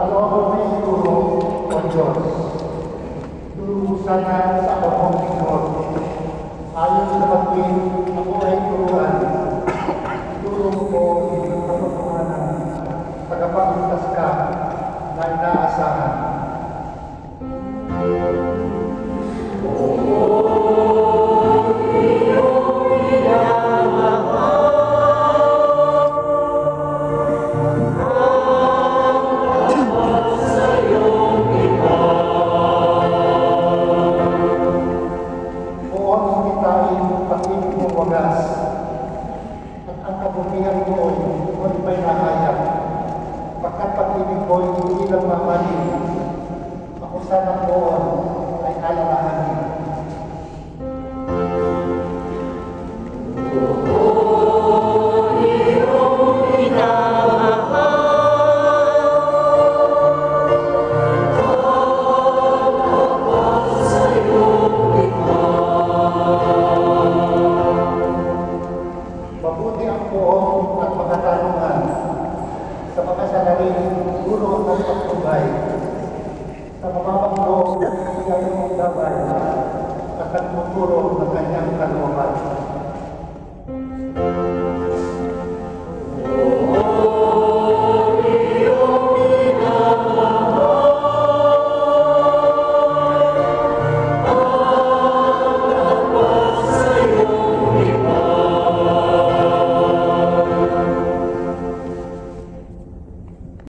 kalooban mo siguro, O Diyos. Lulusan na sa akong Panginoon. Ayon sa pagpin, ako ay turuan. Tulong ko ang katotohanan. Tagapagligtas ka na inaasahan. Sa mababang loob, siya ang gabay at nagmuturo ng kanyang kalooban.